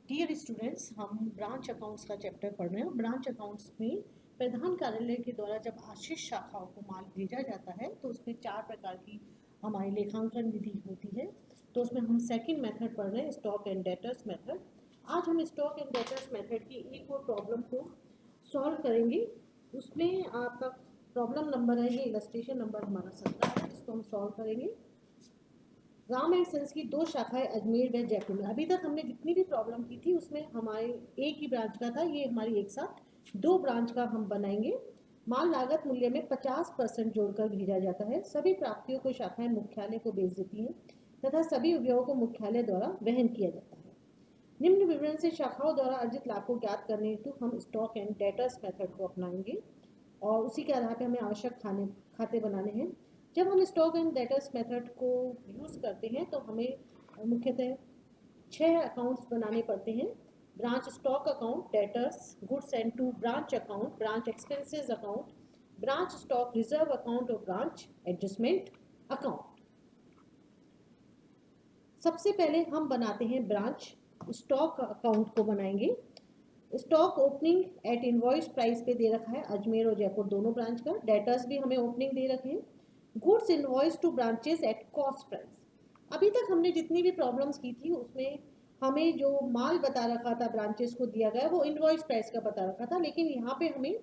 Dear students, हम branch accounts का chapter पढ़ रहे हैं। ब्रांच अकाउंट्स में प्रधान कार्यालय के द्वारा जब आशीष शाखाओं को माल भेजा जाता है तो उसमें 4 प्रकार की हमारी लेखांकन विधि होती है। तो उसमें हम सेकंड मेथड पढ़ रहे हैं, स्टॉक एंड डेटर्स मेथड। आज हम स्टॉक एंड डेटर्स मेथड की एक और प्रॉब्लम को सॉल्व करेंगे। उसमें आपका प्रॉब्लम नंबर है, ये इलस्ट्रेशन नंबर हमारा 17 है, इसको हम सॉल्व करेंगे। राम एंड सन्स की 2 शाखाएं अजमेर व जयपुर में। अभी तक हमने जितनी भी प्रॉब्लम की थी उसमें हमारे एक ही ब्रांच का था, ये हमारी एक साथ 2 ब्रांच का हम बनाएंगे। माल लागत मूल्य में 50% जोड़कर भेजा जाता है। सभी प्राप्तियों को शाखाएं मुख्यालय को भेज देती हैं तथा सभी उपयोगों को मुख्यालय द्वारा वहन किया जाता है। निम्न विवरण से शाखाओं द्वारा अर्जित लाभ को ज्ञात करने हेतु हम स्टॉक एंड डेटर्स मेथड को अपनाएंगे और उसी के आधार पर हमें आवश्यक खाते बनाने हैं। जब हम स्टॉक एंड डेटर्स मेथड को यूज़ करते हैं तो हमें मुख्यतः 6 अकाउंट्स बनाने पड़ते हैं। Branch stock account, debtors, goods and to branch account, branch expenses account, branch stock reserve account और ब्रांच एडजस्टमेंट अकाउंट। सबसे पहले हम बनाते हैं ब्रांच स्टॉक अकाउंट को बनाएंगे। Stock opening eight invoice price पे दे रखा है अजमेर और जयपुर दोनों ब्रांच का। डेटर्स भी हमें ओपनिंग दे रखे हैं। Goods invoice to branches at cost price. अभी तक हमने जितनी भी प्रॉब्लम्स की थी उसमें हमें जो माल बता रखा था ब्रांचेस को दिया गया वो इनवॉइस प्राइस का बता रखा था, लेकिन यहाँ पे हमें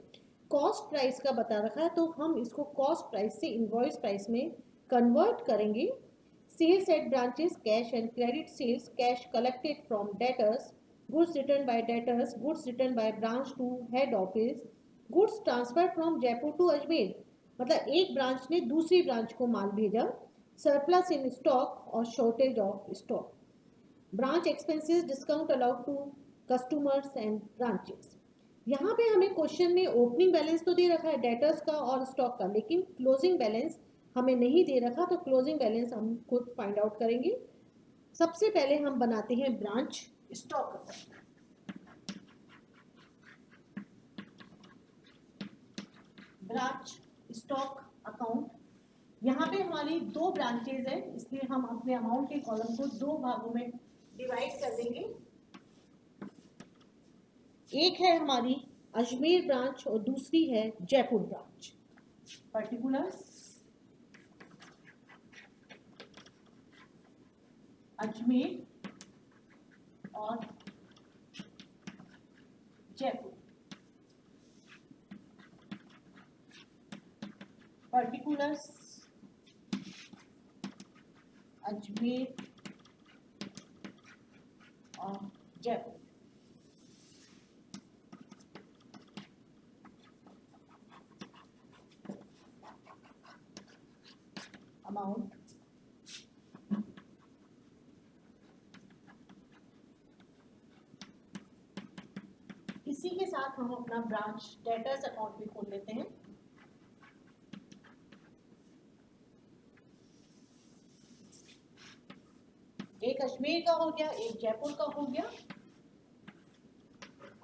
कॉस्ट प्राइस का बता रखा है तो हम इसको कॉस्ट प्राइस से इनवॉइस प्राइस में कन्वर्ट करेंगे। Sales at branches, cash and credit sales, cash collected from debtors, goods returned by debtors, goods returned by branch to head office, goods transferred from Jaipur to Ajmer. मतलब एक branch ने दूसरी branch को माल भेजा। Surplus in stock और shortage of stock. Branch expenses, discount allowed to customers and branches. यहाँ पे हमें क्वेश्चन में ओपनिंग बैलेंस तो दे रखा है डेटर्स का और स्टॉक का, लेकिन क्लोजिंग बैलेंस हमें नहीं दे रखा, तो क्लोजिंग बैलेंस हम खुद फाइंड आउट करेंगे। सबसे पहले हम बनाते हैं branch stock account. Branch stock account, यहाँ पे हमारी 2 ब्रांचेज है, इसलिए हम अपने अमाउंट के कॉलम को 2 भागों में डिवाइड कर देंगे। एक है हमारी अजमेर ब्रांच और दूसरी है जयपुर ब्रांच। पर्टिकुलर्स अजमेर और जयपुर। पर्टिकुलर्स अजमेर और जयपुर। अमाउंट इसी के साथ हम अपना ब्रांच डेटर्स अकाउंट भी खोल लेते हैं। एक अजमेर का हो गया, एक जयपुर का हो गया।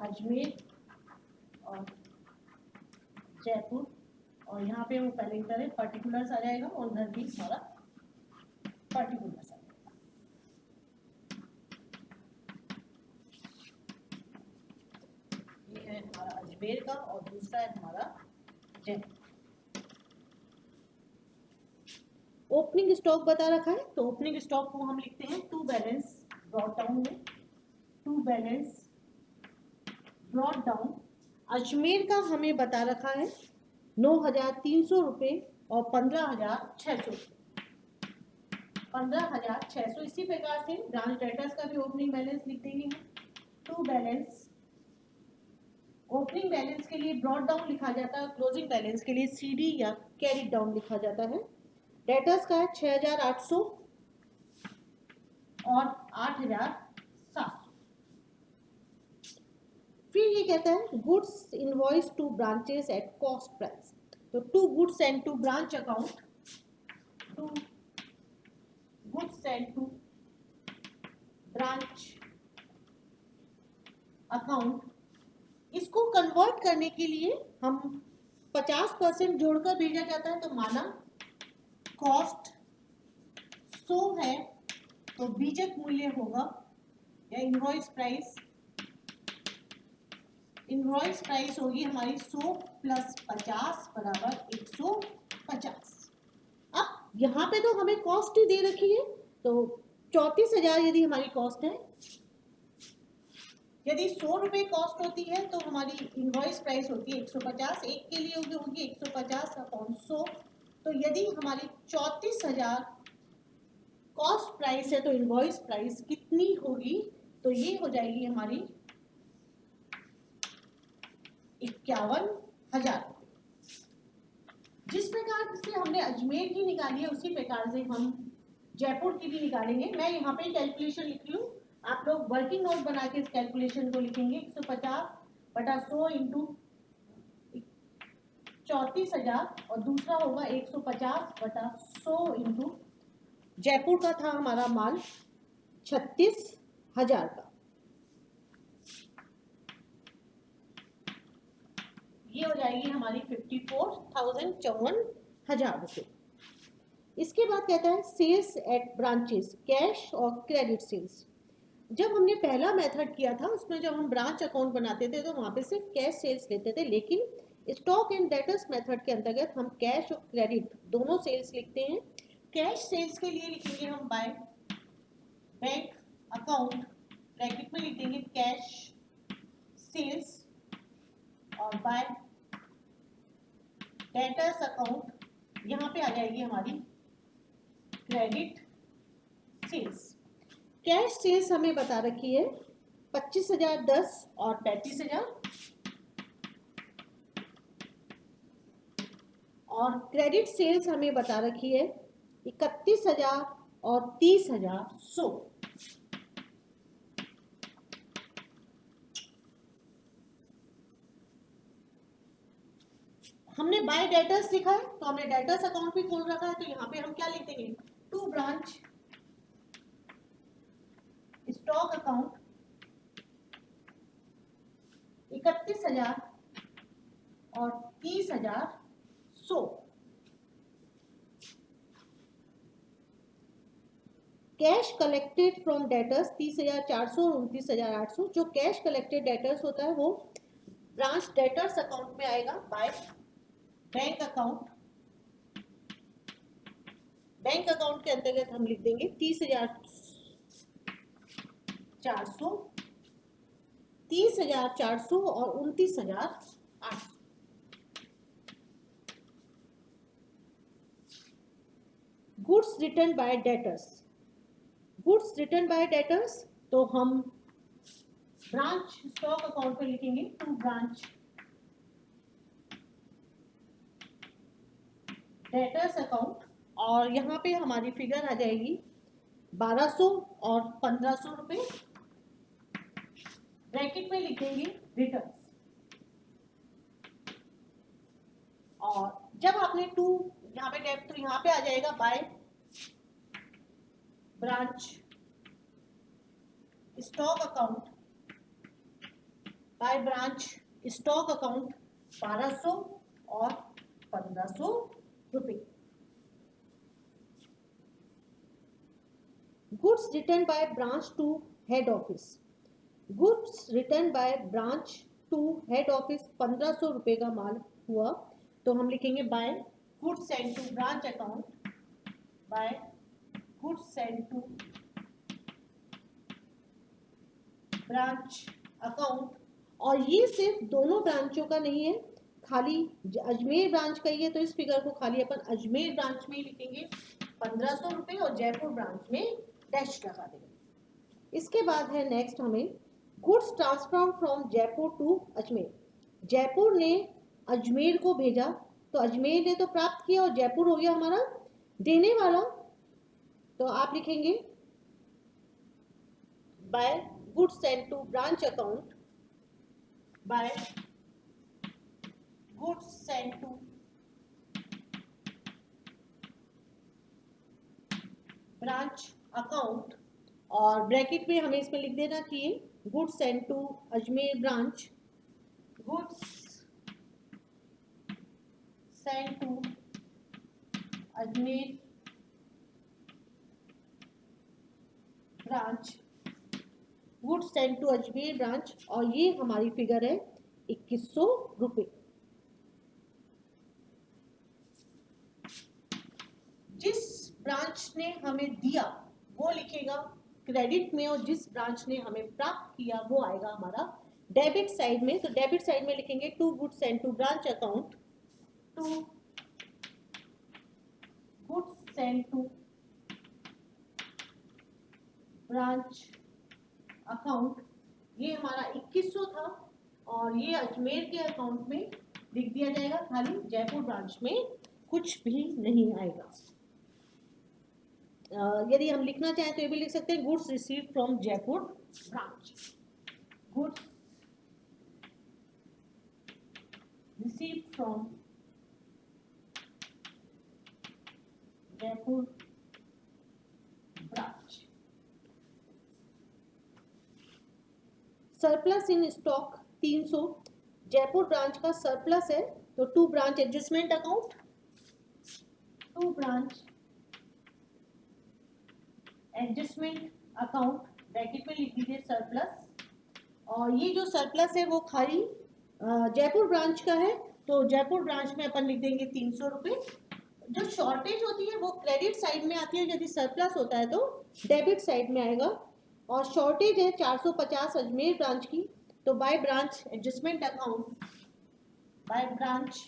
अजमेर और जयपुर, और यहाँ पे हम पहले करें पर्टिकुलर्स आ जाएगा और उधर भी हमारा पर्टिकुलर्स आ जाएगा। ये है हमारा अजमेर का और दूसरा है हमारा जयपुर। ओपनिंग स्टॉक बता रखा है तो ओपनिंग स्टॉक को हम लिखते हैं टू बैलेंस ब्रॉट डाउन में। To balance brought down. Ajmer का हमें बता रखा है 9,300 रुपये और 15,600 रुपये। 15,600। इसी प्रकार से ब्रांच डेटर्स का भी ओपनिंग बैलेंस लिख देंगे हम। टू बैलेंस, ओपनिंग बैलेंस के लिए ब्रॉट डाउन लिखा जाता है, क्लोजिंग बैलेंस के लिए सीडी या कैरिड डाउन लिखा जाता है। डेटर्स का है 6,800 और 8,700। फिर ये कहता है goods invoice to branches at cost price. तो to goods and to branch account, to goods and to branch account, इसको कन्वर्ट करने के लिए हम 50% जोड़कर भेजा जाता है। तो माना कॉस्ट 100 है तो बीजक मूल्य होगा या इनवॉइस प्राइस इनवॉइस प्राइस होगी हमारी 100 प्लस 50 बराबर 150। अब यहाँ पे तो हमें कॉस्ट ही दे रखी है, तो 34,000 यदि हमारी कॉस्ट है, यदि 100 रुपये कॉस्ट होती है तो हमारी इनवॉइस प्राइस होती है 150, एक के लिए होगी 150 अपॉन 100। तो यदि हमारी 34,000 कॉस्ट प्राइस है तो इनवॉइस प्राइस कितनी होगी, तो ये हो जाएगी हमारी 51,000। जिस प्रकार से हमने अजमेर की निकाली है उसी प्रकार से हम जयपुर की भी निकालेंगे। मैं यहाँ पे कैलकुलेशन लिख लूँ, आप लोग वर्किंग नोट बना के इस कैलकुलेशन को लिखेंगे। 150 बटा 100 इंटू 34,000 और दूसरा होगा 150 बटा 100 इंटू जयपुर का था हमारा माल 36,000 का, ये हो जाएगी हमारी 54,054 रुपये। इसके बाद कहता है सेल्स एट ब्रांचेस, कैश और क्रेडिट सेल्स। जब हमने पहला मेथड किया था उसमें जब हम ब्रांच अकाउंट बनाते थे तो वहाँ पे सिर्फ कैश सेल्स लेते थे, लेकिन स्टॉक एंड डेटर्स मेथड के अंतर्गत हम कैश और क्रेडिट दोनों सेल्स लिखते हैं। कैश सेल्स के लिए लिखेंगे हम बाय बैंक अकाउंट, ब्रैकेट में लिख देंगे कैश सेल्स, और बाय डेटर्स अकाउंट यहाँ पे आ जाएगी हमारी क्रेडिट सेल्स। कैश सेल्स हमें बता रखी है 25,000, 10 और 35,000, और क्रेडिट सेल्स हमें बता रखी है 31,000 और 30,100। हमने बाय डेटर्स लिखा है तो हमने डेटर्स अकाउंट भी खोल रखा है, तो यहाँ पे हम क्या लिख देंगे, टू ब्रांच स्टॉक अकाउंट 31,000 और 30,100। कैश कलेक्टेड फ्रॉम डेटर्स 30,400 और 29,800। जो कैश कलेक्टेड डेटर्स होता है वो ब्रांच डेटर्स अकाउंट में आएगा by bank account. Bank account के अंतर्गत हम लिख देंगे 30,400, 30,400 और 29,800। Goods return bye debtors, goods return bye debtors तो हम ब्रांच स्टॉक अकाउंट पे लिखेंगे टू ब्रांच डेटर्स अकाउंट, और यहाँ पे हमारी फिगर आ जाएगी 1200 और 1500 रुपये, ब्रैकेट में लिखेंगे रिटर्न्स। और जब आपने टू यहाँ पे डेट तो यहाँ पे आ जाएगा by branch stock account, by branch stock account 1200 और 1500 रुपये। Goods return by branch to head office, goods return by branch to head office 1500 रुपये का माल हुआ तो हम लिखेंगे by goods send to branch account, by goods send to branch account. और ये सिर्फ दोनों ब्रांचों का नहीं है, खाली अजमेर ब्रांच का ही है, तो इस फिगर को खाली अपन अजमेर ब्रांच में ही लिखेंगे 1500 रुपये और जयपुर ब्रांच में डैश लगा देंगे। इसके बाद है नेक्स्ट हमें goods transfer from Jaipur to Ajmer. Jaipur ने अजमेर को भेजा तो अजमेर ने तो प्राप्त किया और जयपुर हो गया हमारा देने वाला, तो आप लिखेंगे by goods send to branch account, by goods send to branch account, और ब्रैकेट में हमें इसमें लिख देना कि goods send to Ajmer branch, goods send to Ajmer branch, goods send to Ajmer branch, और ये हमारी फिगर है 2100 रुपये। जिस ब्रांच ने हमें दिया वो लिखेगा क्रेडिट में, और जिस ब्रांच ने हमें प्राप्त किया वो आएगा हमारा डेबिट साइड में। तो डेबिट साइड में लिखेंगे to goods send to branch account, to goods send to branch account. ये हमारा 2100 था और ये अजमेर के अकाउंट में लिख दिया जाएगा, खाली जयपुर ब्रांच में कुछ भी नहीं आएगा। यदि हम लिखना चाहें तो ये भी लिख सकते हैं goods received from Jaipur branch, goods received from Jaipur branch. Surplus in stock 300, Jaipur branch का सरप्लस है तो to branch adjustment account, to branch adjustment account bracket में लिख दीजिए सरप्लस। और ये जो सरप्लस है वो खाली जयपुर ब्रांच का है, तो जयपुर ब्रांच में अपन लिख देंगे 300 रुपये। जो शॉर्टेज होती है वो क्रेडिट साइड में आती है, यदि सरप्लस होता है तो डेबिट साइड में आएगा। और शॉर्टेज है 450 अजमेर ब्रांच की, तो by branch adjustment account, by branch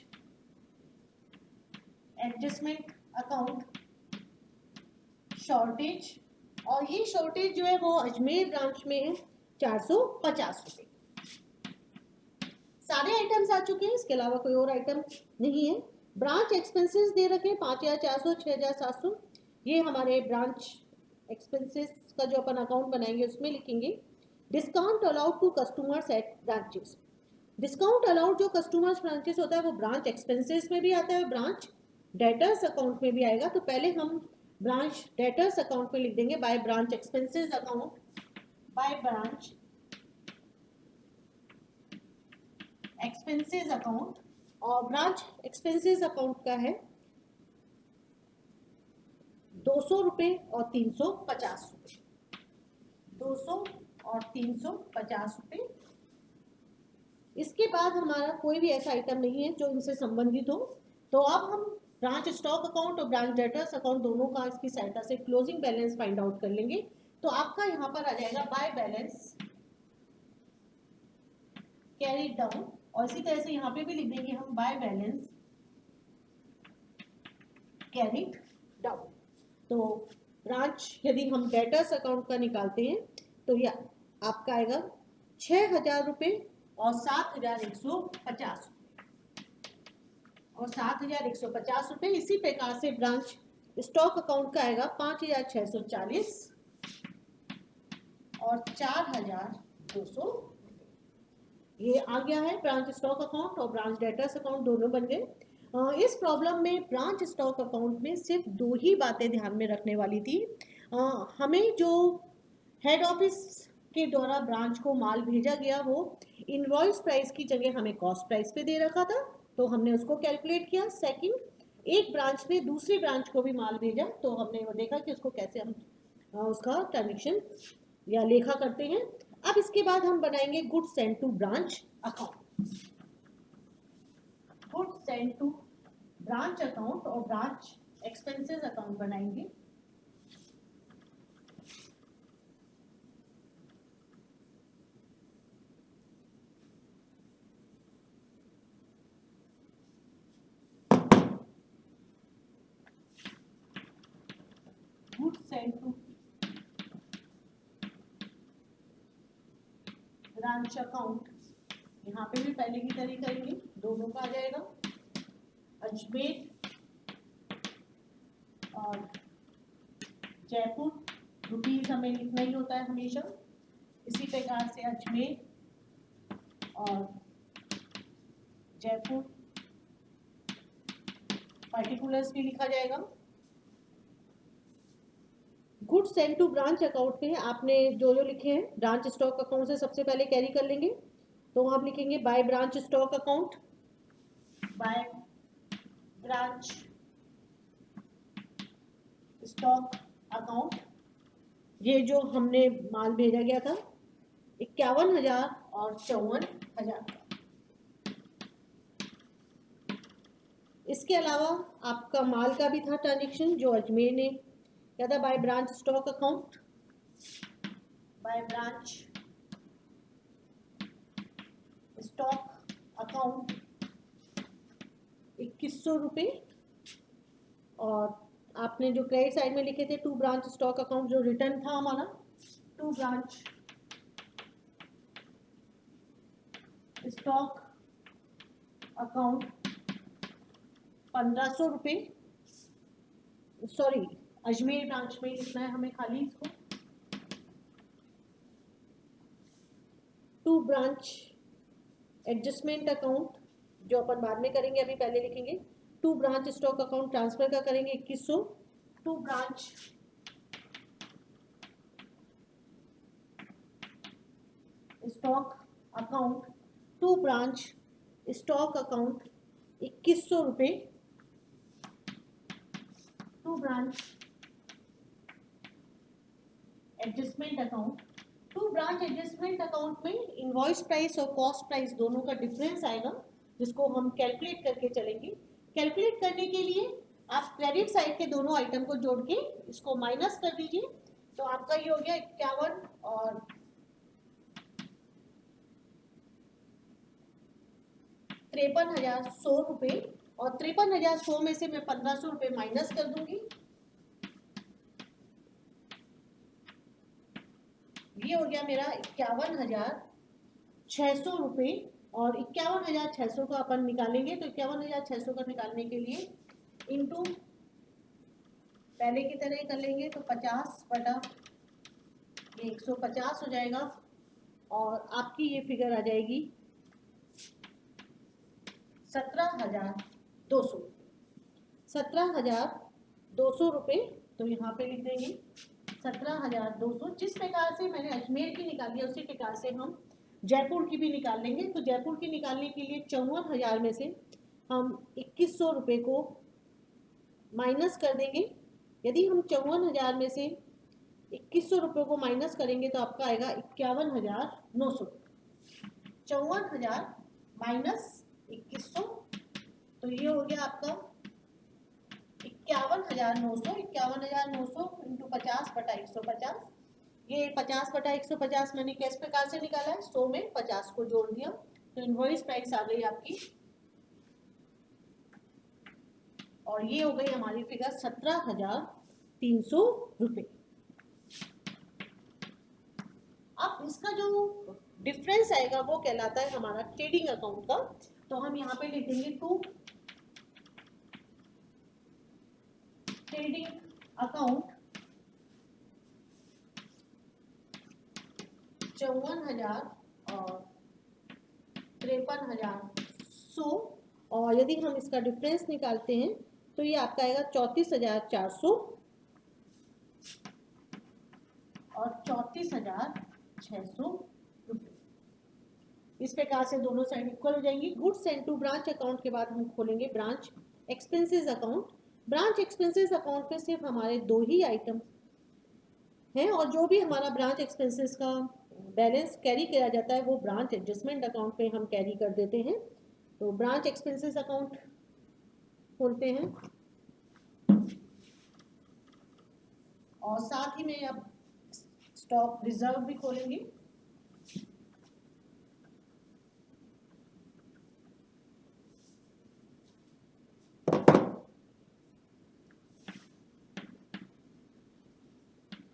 adjustment account shortage. और ये शॉर्टेज जो है वो अजमेर ब्रांच में है 450 रुपये। सारे आइटम्स आ चुके हैं, इसके अलावा कोई और आइटम नहीं है। ब्रांच एक्सपेंसेस दे रखे हैं 5400, 6700, ये हमारे ब्रांच एक्सपेंसेस का जो अपन अकाउंट बनाएंगे उसमें लिखेंगे। Discount allowed to customers at branches, discount allowed जो कस्टमर्स ब्रांचेस होता है वो ब्रांच एक्सपेंसेस में भी आता है, ब्रांच डेटर्स अकाउंट में भी आएगा। तो पहले हम ब्रांच डेटर्स अकाउंट में लिख देंगे by branch expenses account, by branch expenses account. और ब्रांच एक्सपेंसेस अकाउंट का है 200 रुपये और 350 रुपये, 200 और 350 रुपये। इसके बाद हमारा कोई भी ऐसा आइटम नहीं है जो इनसे संबंधित हो। तो अब हम ब्रांच स्टॉक अकाउंट और ब्रांच डेटर्स अकाउंट दोनों का इसकी सहायता से क्लोजिंग बैलेंस फाइंड आउट कर लेंगे। तो आपका यहाँ पर आ जाएगा बाय बैलेंस कैरीड डाउन, और इसी तरह से यहाँ पे भी लिख देंगे हम बाय बैलेंस कैरीड डाउन। तो ब्रांच यदि हम डेटर्स अकाउंट का निकालते हैं तो यह आपका आएगा 6000 रुपये और 7150 और 7150 रुपये। इसी प्रकार से ब्रांच स्टॉक अकाउंट का आएगा 5640 और 4200। ये आ गया है ब्रांच स्टॉक अकाउंट और ब्रांच डेटर्स अकाउंट दोनों बन गए। इस प्रॉब्लम में ब्रांच स्टॉक अकाउंट में सिर्फ दो ही बातें ध्यान में रखने वाली थी। हमें जो हेड ऑफिस के द्वारा ब्रांच को माल भेजा गया वो इनवॉइस प्राइस की जगह हमें कॉस्ट प्राइस पे दे रखा था, तो हमने उसको कैलकुलेट किया। सेकंड, एक ब्रांच ने दूसरी ब्रांच को भी माल भेजा तो हमने वो देखा कि उसको कैसे हम उसका ट्रांजेक्शन या लेखा करते हैं। अब इसके बाद हम बनाएंगे goods send to branch account, goods send to branch account और ब्रांच एक्सपेंसेस अकाउंट बनाएंगे। Goods send to branch account, यहाँ पे भी पहले की तरह करेंगे, दोनों का आ जाएगा अजमेर और जयपुर। रुपीज हमें लिखना ही होता है हमेशा। इसी प्रकार से अजमेर और जयपुर पार्टिकुलर्स भी लिखा जाएगा। Goods send to branch account में आपने जो जो लिखे हैं ब्रांच स्टॉक अकाउंट से सबसे पहले कैरी कर लेंगे। तो आप लिखेंगे bye branch stock account, by branch stock account. ये जो हमने माल भेजा गया था 51,000 और 54,000 का, इसके अलावा आपका माल का भी था ट्रांजेक्शन जो अजमेर ने क्या था, bye branch stock account, by branch stock account 2100 रुपये। और आपने जो क्रेडिट साइड में लिखे थे टू ब्रांच स्टॉक अकाउंट, जो रिटर्न था हमारा टू ब्रांच स्टॉक अकाउंट 1500 रुपये। सॉरी, अजमेर ब्रांच में लिखना है हमें खाली इसको। टू ब्रांच एडजस्टमेंट अकाउंट जो अपन बाद में करेंगे, अभी पहले लिखेंगे। To branch stock account transfer का करेंगे 2100। To branch stock account, to branch stock account 2100 रुपये। To branch adjustment account, to branch adjustment account में इनवॉइस प्राइस और कॉस्ट प्राइस दोनों का डिफरेंस आएगा, जिसको हम कैलकुलेट करके चलेंगे। कैलकुलेट करने के लिए आप क्रेडिट साइड के दोनों आइटम को जोड़ के इसको माइनस कर दीजिए, तो आपका ये हो गया 51 और 53,100 रुपये। और 53,100 में से मैं 1500 रुपये माइनस कर दूंगी। ये हो गया मेरा 51,600 रुपये। और 51,600 का अपन निकालेंगे, तो 51,600 का निकालने के लिए इनटू पहले की तरह कर लेंगे, तो 50/150 हो जाएगा। और आपकी ये फिगर आ जाएगी 17,200 17,200 रुपये। तो यहाँ पे लिख देंगे 17,200। जिस प्रकार से मैंने अजमेर की निकाली है उसी प्रकार से हम जयपुर की भी निकाल लेंगे। तो जयपुर की निकालने के लिए 54,000 में से हम 2100 रुपये को माइनस कर देंगे। यदि हम 54,000 में से 2100 रुपये को माइनस करेंगे तो आपका आएगा 51,900। 54,000 माइनस 2100, तो ये हो गया आपका 51,900। 51,900 इंटू 50/150। ये 50/150 मैंने किस प्रकार से निकाला है, 100 में 50 को जोड़ दिया, तो इनवॉइस प्राइस आ गई आपकी। और ये हो गई हमारी फिगर 17,300 रुपये। अब इसका जो डिफरेंस आएगा वो कहलाता है हमारा ट्रेडिंग अकाउंट का। तो हम यहाँ पे लिख देंगे टू ट्रेडिंग अकाउंट 54,000 और 53,100। और यदि हम इसका डिफरेंस निकालते हैं तो ये आपका आएगा 34,400 और 34,600 रुपये। इस प्रकार से दोनों साइड इक्वल हो जाएंगी। Goods and to branch account के बाद हम खोलेंगे branch expenses account. Branch expenses account में सिर्फ हमारे दो ही आइटम हैं, और जो भी हमारा ब्रांच एक्सपेंसेस का बैलेंस कैरी किया जाता है वो ब्रांच एडजस्टमेंट अकाउंट में हम कैरी कर देते हैं। तो ब्रांच एक्सपेंसेस अकाउंट खोलते हैं और साथ ही में अब स्टॉक रिजर्व भी खोलेंगे।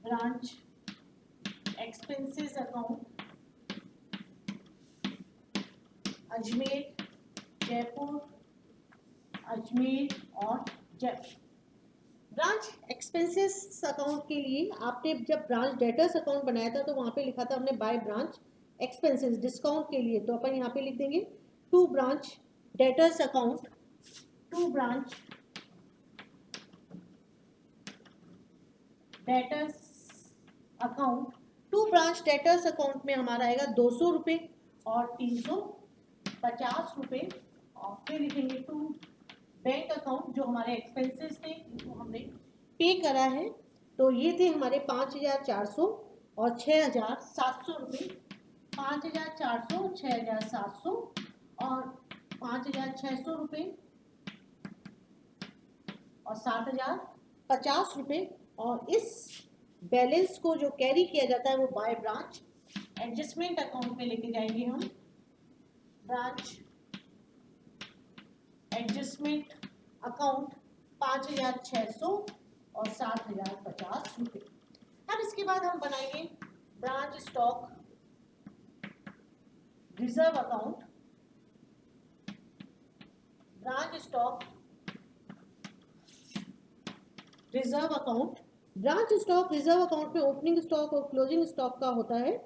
Branch expenses account Ajmer, Jaipur, Ajmer और जयपुर। ब्रांच एक्सपेंसेस अकाउंट के लिए आपने जब ब्रांच डेटर्स अकाउंट बनाया था तो वहाँ पे लिखा था हमने बाय ब्रांच एक्सपेंसेस डिस्काउंट के लिए, तो अपन यहाँ पे लिख देंगे to branch debtors account, to branch debtors account. To branch debtors account में हमारा आएगा 200 रुपये और 350 रुपये। और फिर लिखेंगे टू बैंक अकाउंट, जो हमारे एक्सपेंसेस थे इनको हमने पे करा है, तो ये थे हमारे 5,400 और 6,700 रुपये। 5,400, 6,700 और 5,600 रुपये। और 7,050 रुपये। और इस बैलेंस को जो कैरी किया जाता है वो बाय ब्रांच एडजस्टमेंट अकाउंट में लेके जाएंगे हम। ब्रांच एडजस्टमेंट अकाउंट 5,600 और 7,050 रुपये। अब इसके बाद हम बनाएंगे branch stock reserve account. Branch stock reserve account. Branch stock reserve account में ओपनिंग स्टॉक और क्लोजिंग स्टॉक का होता है।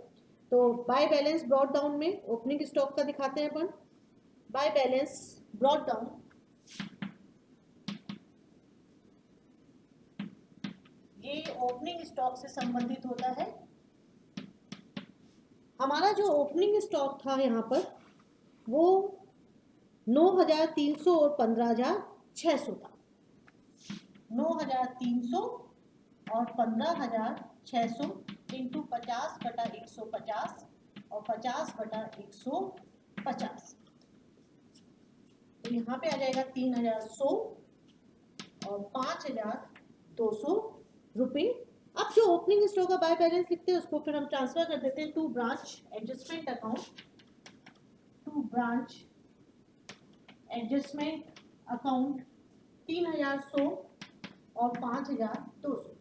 तो बाय बैलेंस ब्रॉट डाउन में ओपनिंग स्टॉक का दिखाते हैं अपन। बाय बैलेंस ब्रॉट डाउन ये ओपनिंग स्टॉक से संबंधित होता है। हमारा जो ओपनिंग स्टॉक था यहाँ पर वो 9,300 और 15,600 था। 9,300 और 15,600 इंटू 50/150 और 50/150। तो यहाँ पे आ जाएगा 3,100 और 5,200 रुपये। अब जो ओपनिंग स्टॉक का बाय बैलेंस लिखते हैं उसको फिर हम ट्रांसफर कर देते हैं to branch adjustment account. To branch adjustment account 3,100 और 5,200।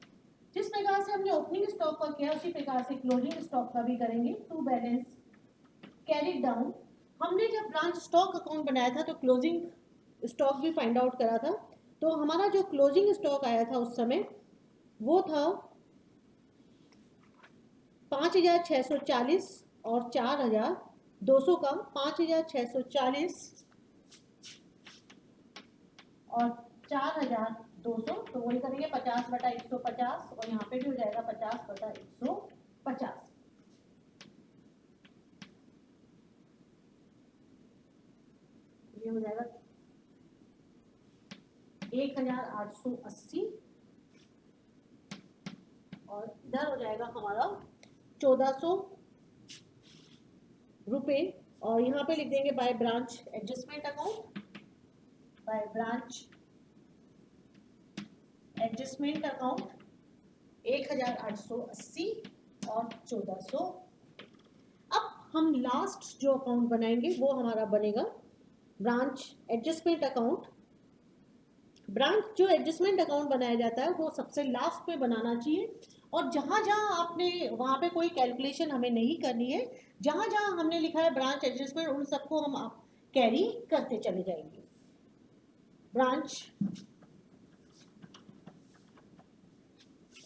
जिस प्रकार से हमने ओपनिंग स्टॉक का किया उसी प्रकार से क्लोजिंग स्टॉक का भी करेंगे। To balance carried down. हमने जब ब्रांच स्टॉक अकाउंट बनाया था तो क्लोजिंग स्टॉक भी फाइंड आउट करा था। तो हमारा जो क्लोजिंग स्टॉक आया था उस समय वो था 5,640 और 4,200 का। 5,640 और 4,200 तो वही करेंगे 50/150 और यहाँ पे भी हो जाएगा 50/150। ये हो जाएगा 1,880 और इधर हो जाएगा हमारा 1,400 रुपये। और यहाँ पे लिख देंगे by branch adjustment account. By branch adjustment account 1,880 और 1,400। अब हम लास्ट जो अकाउंट बनाएंगे वो हमारा बनेगा ब्रांच एडजस्टमेंट अकाउंट। ब्रांच जो एडजस्टमेंट अकाउंट बनाया जाता है वो सबसे लास्ट में बनाना चाहिए। और जहाँ जहाँ आपने वहाँ पे कोई कैलकुलेशन हमें नहीं करनी है। जहाँ जहाँ हमने लिखा है ब्रांच एडजस्टमेंट उन सबको हम कैरी करते चले जाएंगे। Branch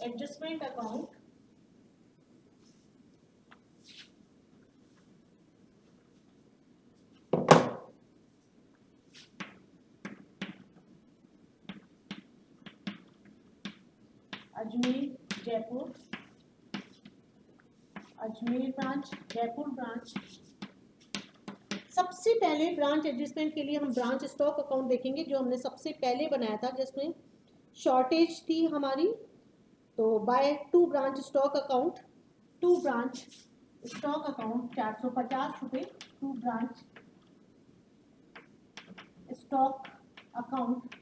adjustment account Ajmer Jaipur, Ajmer branch, Jaipur branch. सबसे पहले ब्रांच एडजस्टमेंट के लिए हम ब्रांच स्टॉक अकाउंट देखेंगे जो हमने सबसे पहले बनाया था जिसमें शॉर्टेज थी हमारी। तो by to branch stock account. To branch stock account 450 रुपये। टू ब्रांच स्टॉक अकाउंट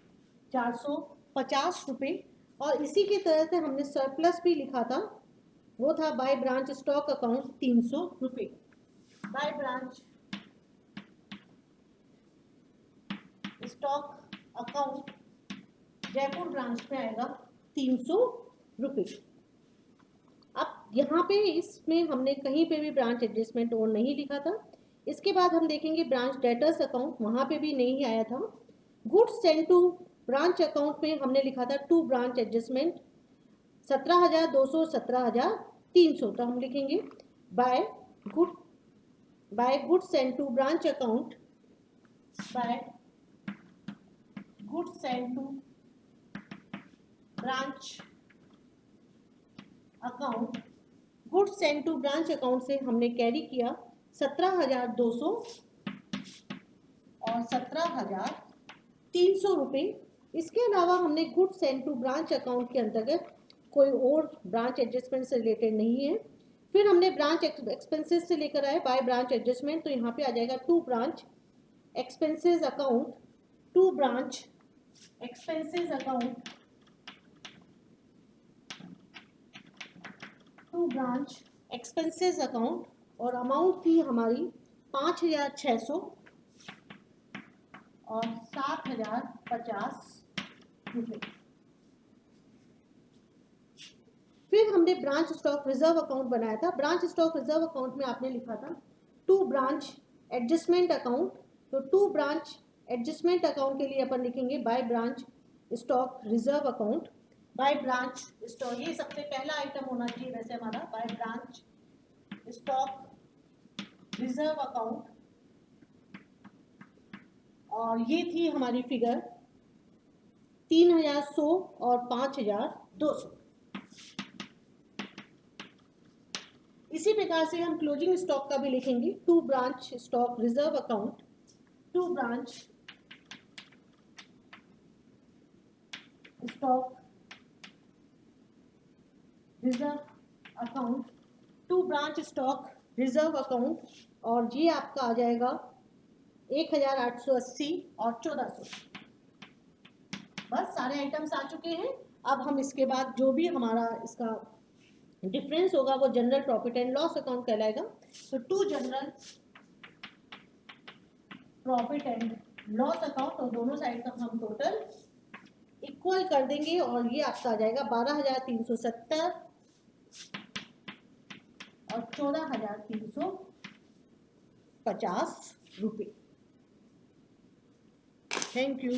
450 रुपये। और इसी की तरह से हमने सरप्लस भी लिखा था वो था बाय ब्रांच स्टॉक अकाउंट 300 रुपये। Bye branch stock account Jaipur branch में आएगा 300 रुपये। अब यहाँ पे इसमें हमने कहीं पे भी ब्रांच एडजस्टमेंट और नहीं लिखा था। इसके बाद हम देखेंगे ब्रांच डेटर्स अकाउंट, वहाँ पे भी नहीं आया था। Goods send to branch account में हमने लिखा था टू ब्रांच एडजस्टमेंट 17,200 17,300। तो हम लिखेंगे by goods send to branch account. By goods send to branch account. Goods send to branch account से हमने कैरी किया 17,200 और 17,300 रुपये। इसके अलावा हमने goods send to branch account के अंतर्गत कोई और ब्रांच एडजस्टमेंट से रिलेटेड नहीं है। फिर हमने ब्रांच एक्सपेंसेस से लेकर आए बाय ब्रांच एडजस्टमेंट। तो यहाँ पे आ जाएगा to branch expenses account. To branch expenses account to branch expenses account, और अमाउंट थी हमारी 5,600 और 7,050 रुपये। फिर हमने ब्रांच स्टॉक रिजर्व अकाउंट बनाया था। ब्रांच स्टॉक रिजर्व अकाउंट में आपने लिखा था टू ब्रांच एडजस्टमेंट अकाउंट। तो टू ब्रांच एडजस्टमेंट अकाउंट के लिए अपन लिखेंगे bye branch stock reserve account. By branch stock, ये सबसे पहला आइटम होना चाहिए वैसे हमारा, bye branch stock reserve account. और ये थी हमारी फिगर 3,100 और 5,200। इसी प्रकार से हम क्लोजिंग स्टॉक का भी लिखेंगे to branch stock reserve account. To branch stock reserve account, to branch stock reserve account, और ये आपका आ जाएगा 1,880 और 1,400। बस सारे आइटम्स आ चुके हैं। अब हम इसके बाद जो भी हमारा इसका डिफरेंस होगा वो general profit and loss account कहलाएगा। तो to general profit and loss account, और दोनों साइड का हम टोटल इक्वल कर देंगे, और ये आपका आ जाएगा 12,370 और 14,350 रुपये। Thank you.